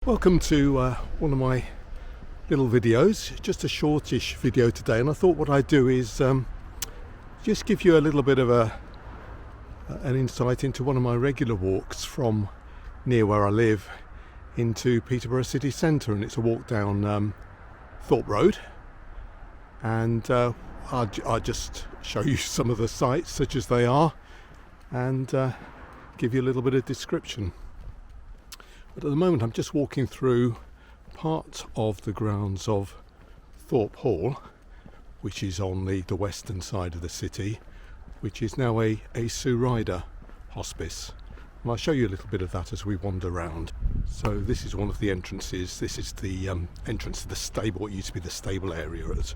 Welcome to one of my little videos, just a shortish video today, and I thought what I'd do is just give you a little bit of an insight into one of my regular walks from near where I live into Peterborough city centre, and it's a walk down Thorpe Road, and I'll just show you some of the sights such as they are and give you a little bit of description. But at the moment I'm just walking through part of the grounds of Thorpe Hall, which is on the western side of the city, which is now a Sue Ryder hospice. And I'll show you a little bit of that as we wander around. So this is one of the entrances. This is the entrance to the stable, what used to be the stable area at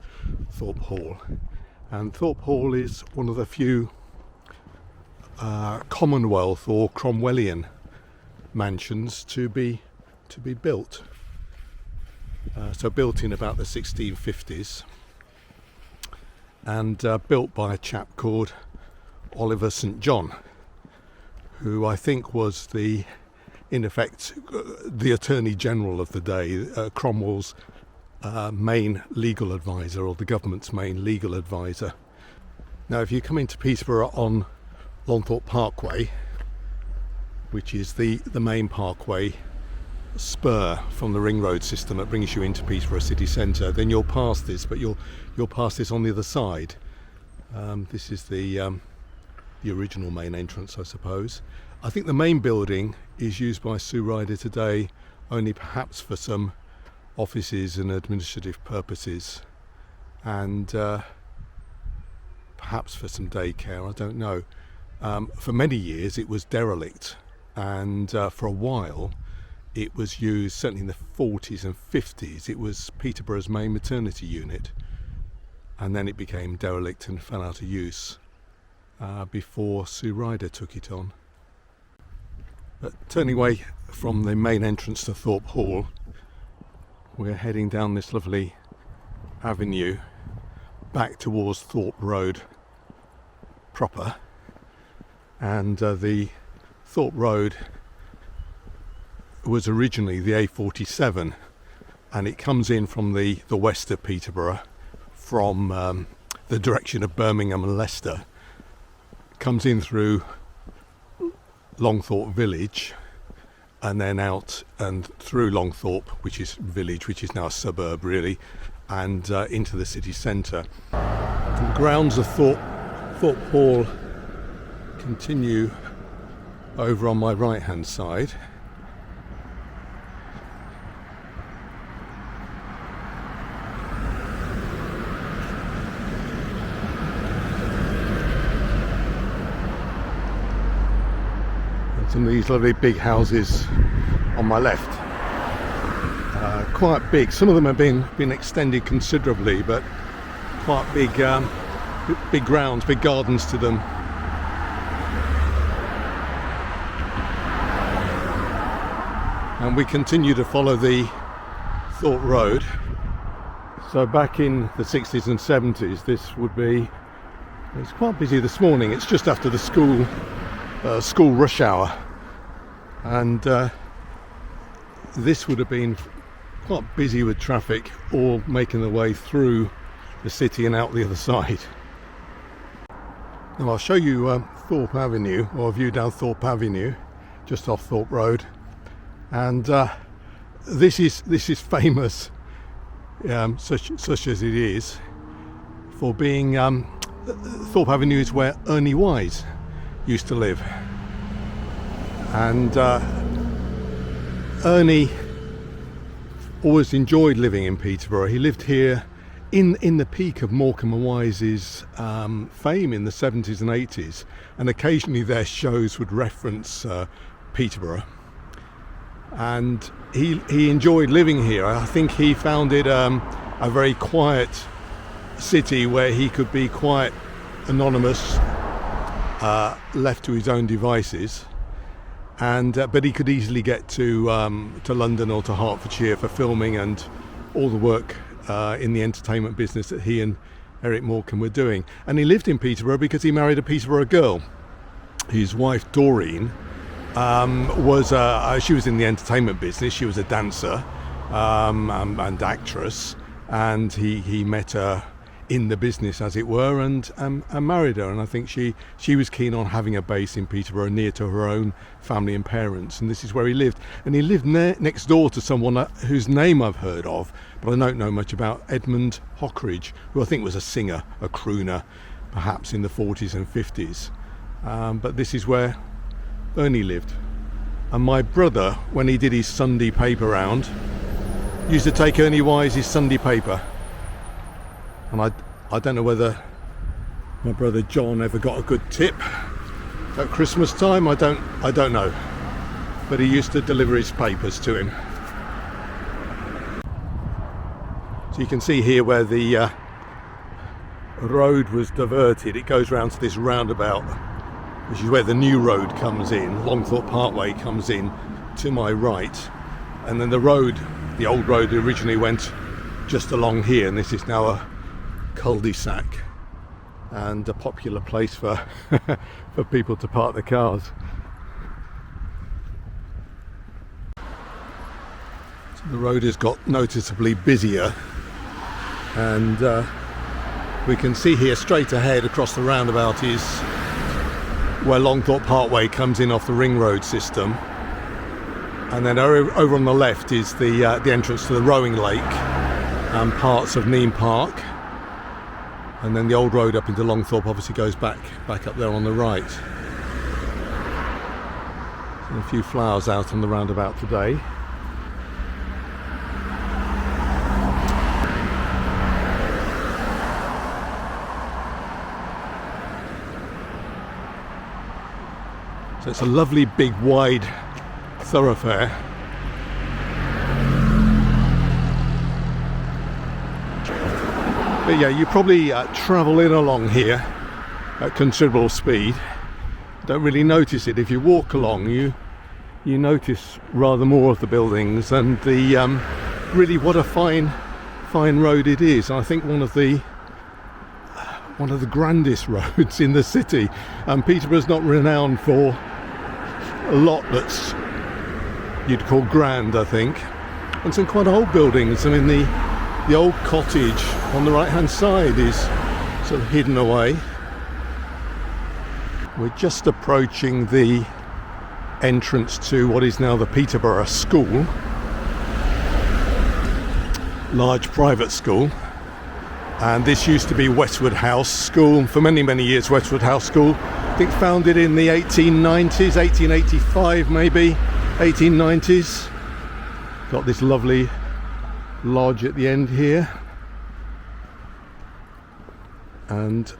Thorpe Hall. And Thorpe Hall is one of the few Commonwealth or Cromwellian mansions to be built. So built in about the 1650s, and built by a chap called Oliver St John, who I think was in effect the Attorney General of the day, Cromwell's main legal advisor, or the government's main legal advisor. Now if you come into Peterborough on Longthorpe Parkway, which is the main parkway spur from the ring road system that brings you into Peterborough city centre, then you'll pass this, but you'll pass this on the other side. This is the original main entrance, I suppose. I think the main building is used by Sue Ryder today only perhaps for some offices and administrative purposes, and perhaps for some daycare, I don't know. For many years it was derelict, and for a while it was used, certainly in the 40s and 50s, it was Peterborough's main maternity unit, and then it became derelict and fell out of use before Sue Ryder took it on. But turning away from the main entrance to Thorpe Hall, we're heading down this lovely avenue back towards Thorpe Road proper, and the Thorpe Road was originally the A47, and it comes in from the west of Peterborough, from the direction of Birmingham and Leicester. Comes in through Longthorpe village, and then out and through Longthorpe, which is village, which is now a suburb really, and into the city centre. The grounds of Thorpe Hall continue over on my right hand side. And some of these lovely big houses on my left, quite big. Some of them have been extended considerably, but quite big grounds, big gardens to them. And we continue to follow the Thorpe Road. So back in the 60s and 70s, it's quite busy this morning. It's just after the school rush hour, and this would have been quite busy with traffic, all making their way through the city and out the other side. Now I'll show you Thorpe Avenue, or a view down Thorpe Avenue, just off Thorpe Road. And this is famous, such as it is, for being Thorpe Avenue is where Ernie Wise used to live, and Ernie always enjoyed living in Peterborough. He lived here in the peak of Morecambe and Wise's fame in the 70s and 80s, and occasionally their shows would reference Peterborough. And he enjoyed living here. I think he found it a very quiet city where he could be quite anonymous, left to his own devices, and but he could easily get to London or to Hertfordshire for filming and all the work in the entertainment business that he and Eric Morecambe were doing. And he lived in Peterborough because he married a Peterborough girl. His wife Doreen she was in the entertainment business. She was a dancer and actress, and he met her in the business, as it were, and married her. And I think she was keen on having a base in Peterborough near to her own family and parents, and this is where he lived. And he lived next door to someone whose name I've heard of, but I don't know much about, Edmund Hockridge, who I think was a singer, a crooner, perhaps in the 40s and 50s. But this is where Ernie lived. And my brother, when he did his Sunday paper round, used to take Ernie Wise's Sunday paper. And I don't know whether my brother John ever got a good tip at Christmas time. I don't know. But he used to deliver his papers to him. So you can see here where the road was diverted. It goes round to this roundabout, which is where the new road comes in. Thorpe Parkway comes in to my right. And then the old road originally went just along here, and this is now a cul-de-sac and a popular place for for people to park their cars. So the road has got noticeably busier, and we can see here straight ahead across the roundabout is where Thorpe Parkway comes in off the ring road system, and then over on the left is the entrance to the rowing lake and parts of Neame Park. And then the old road up into Thorpe obviously goes back up there on the right. And a few flowers out on the roundabout today. So it's a lovely big wide thoroughfare. But yeah, you probably travel in along here at considerable speed. Don't really notice it. If you walk along, you notice rather more of the buildings and the really what a fine road it is. I think one of the grandest roads in the city. And Peterborough's not renowned for a lot that's you'd call grand, I think. And some quite old buildings. I mean, the old cottage on the right hand side is sort of hidden away. We're just approaching the entrance to what is now the Peterborough School, large private school, and this used to be Westwood House School for many years. Westwood House School, I think founded in the 1890s, 1885 maybe, 1890s. Got this lovely lodge at the end here, and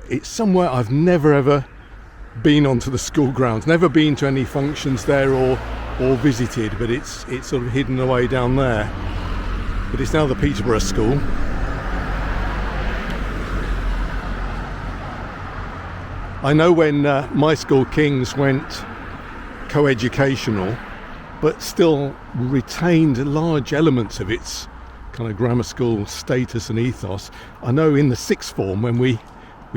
it's somewhere I've never ever been onto the school grounds, never been to any functions there or visited, but it's sort of hidden away down there. But it's now the Peterborough School. I know when my school, King's, went co-educational, but still retained large elements of its kind of grammar school status and ethos. I know in the sixth form, when we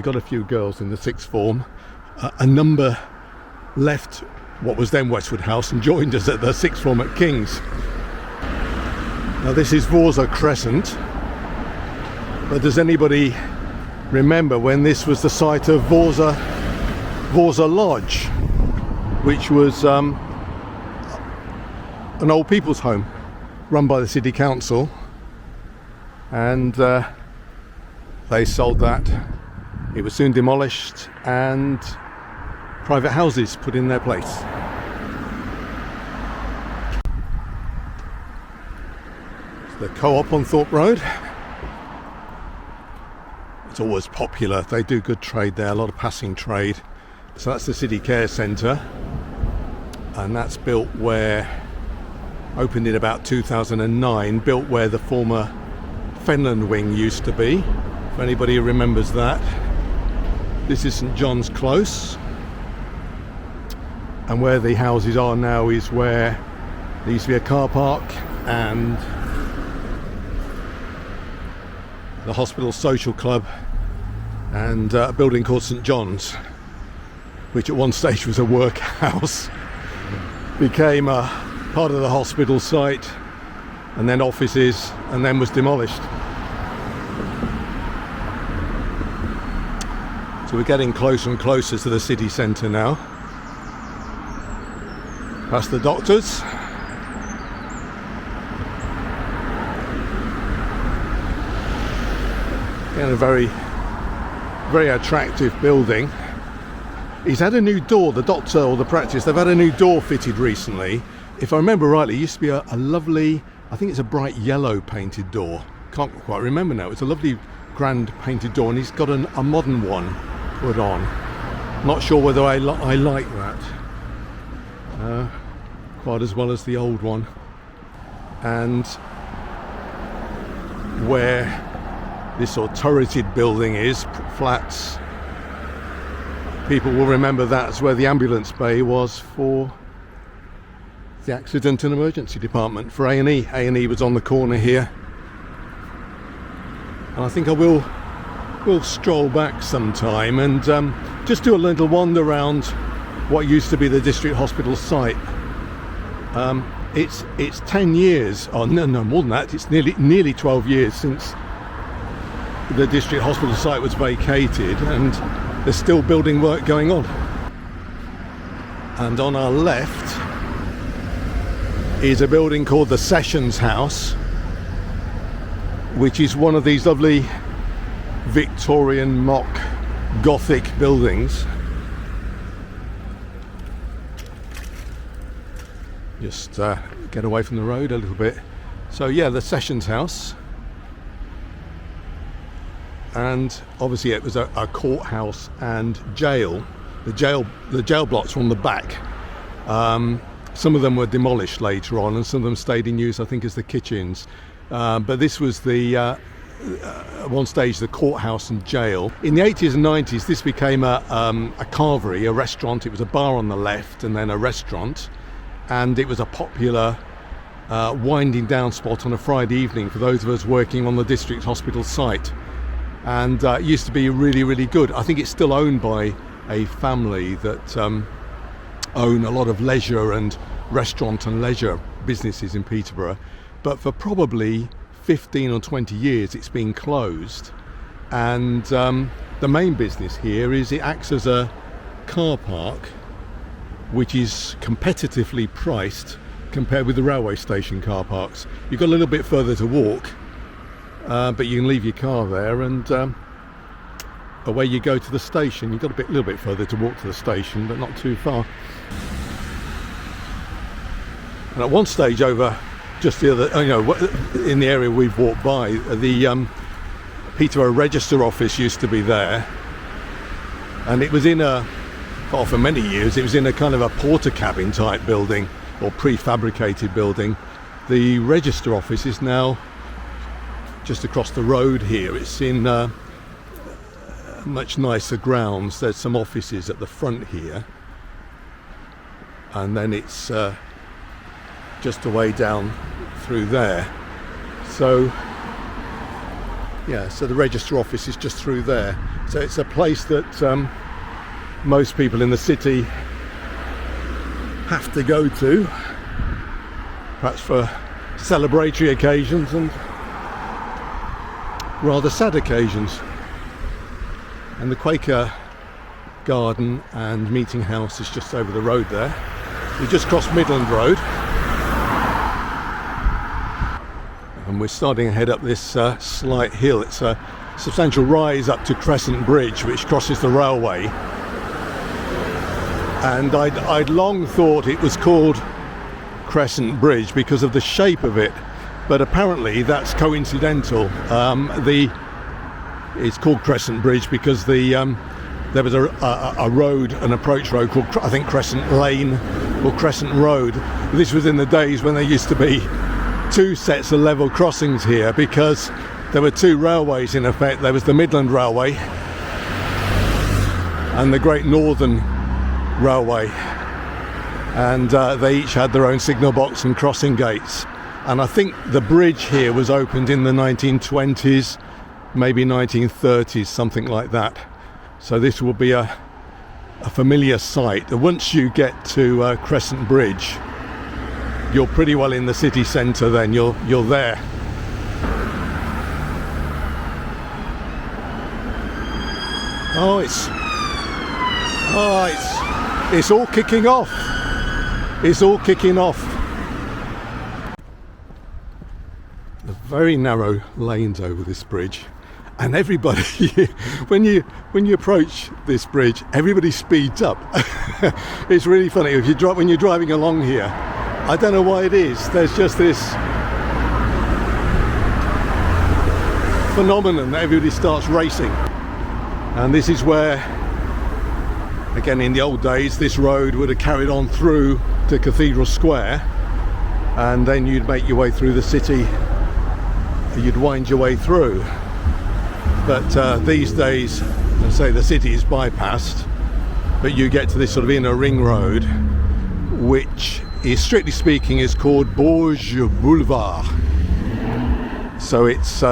got a few girls in the sixth form, a number left what was then Westwood House and joined us at the sixth form at King's. Now this is Vorza Crescent, but does anybody remember when this was the site of Vorza Lodge, which was an old people's home run by the city council, and they sold that. It was soon demolished and private houses put in their place. It's the Co-op on Thorpe Road. It's always popular. They do good trade there, a lot of passing trade. So that's the City Care Centre, and that's built where, opened in about 2009, built where the former Fenland wing used to be, if anybody remembers that. This is St John's Close, and where the houses are now is where there used to be a car park and the hospital social club and a building called St John's, which at one stage was a workhouse. became a part of the hospital site, and then offices, and then was demolished. So we're getting closer and closer to the city centre now. Past the doctors. And a very, very attractive building. He's had a new door, the doctor or the practice, they've had a new door fitted recently. If I remember rightly, it used to be a lovely, I think it's a bright yellow painted door. Can't quite remember now. It's a lovely grand painted door, and he's got a modern one put on. Not sure whether I like that quite as well as the old one. And where this sort of turreted building is, flats, people will remember that's where the ambulance bay was for the accident and emergency department for A&E. A&E was on the corner here, and I think I will stroll back sometime and just do a little wander around what used to be the district hospital site. It's 10 years, oh no more than that, it's nearly 12 years since the district hospital site was vacated, and there's still building work going on. And on our left is a building called the Sessions House, which is one of these lovely Victorian mock Gothic buildings. Just get away from the road a little bit. So yeah, the Sessions House. And obviously it was a courthouse and jail. The jail blocks were on the back. Some of them were demolished later on, and some of them stayed in use, I think, as the kitchens. But this was at one stage the courthouse and jail. In the 80s and 90s, this became a carvery, a restaurant. It was a bar on the left and then a restaurant, and it was a popular winding down spot on a Friday evening for those of us working on the district hospital site. And it used to be really, really good. I think it's still owned by a family that own a lot of leisure and restaurant and leisure businesses in Peterborough. But for probably 15 or 20 years it's been closed. And the main business here is it acts as a car park, which is competitively priced compared with the railway station car parks. You've got a little bit further to walk, but you can leave your car there, and away you go to the station. You've got a little bit further to walk to the station, but not too far. And at one stage over just the other, in the area we've walked by, the Peterborough Register office used to be there, and it was for many years it was in a kind of a porter cabin type building, or prefabricated building. The Register office is now just across the road here. It's in much nicer grounds. There's some offices at the front here, and then it's just away down through there. So yeah, so the Register office is just through there. So it's a place that most people in the city have to go to, perhaps for celebratory occasions and rather sad occasions. And the Quaker Garden and Meeting House is just over the road there. We just crossed Midland Road, and we're starting to head up this slight hill. It's a substantial rise up to Crescent Bridge, which crosses the railway. And I'd long thought it was called Crescent Bridge because of the shape of it, but apparently that's coincidental. It's called Crescent Bridge because there was a road, an approach road called, I think, Crescent Lane or Crescent Road. This was in the days when there used to be two sets of level crossings here, because there were two railways in effect. There was the Midland Railway and the Great Northern Railway, and they each had their own signal box and crossing gates. And I think the bridge here was opened in the 1920s, maybe 1930s, something like that. So this will be a familiar sight. Once you get to Crescent Bridge, you're pretty well in the city centre then. You're there. It's all kicking off. It's all kicking off. The very narrow lanes over this bridge, and everybody, when you approach this bridge, everybody speeds up. It's really funny when you're driving along here. I don't know why it is. There's just this phenomenon that everybody starts racing. And this is where, again, in the old days, this road would have carried on through to Cathedral Square, and then you'd make your way through the city. You'd wind your way through. But these days, let's say the city is bypassed, but you get to this sort of inner ring road, which is, strictly speaking, is called Bourges Boulevard. So it's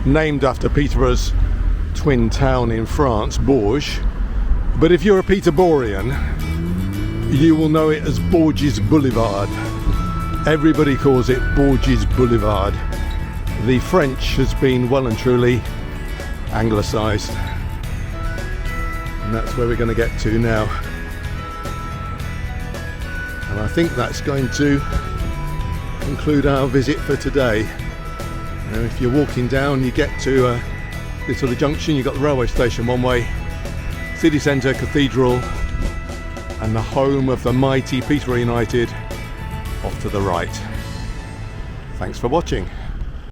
named after Peterborough's twin town in France, Bourges. But if you're a Peterboroughian, you will know it as Bourges Boulevard. Everybody calls it Bourges Boulevard. The French has been well and truly anglicised, and that's where we're going to get to now. And I think that's going to conclude our visit for today. Now, if you're walking down, you get to this sort of junction. You've got the railway station one way, city centre, cathedral, and the home of the mighty Peterborough United off to the right. Thanks for watching.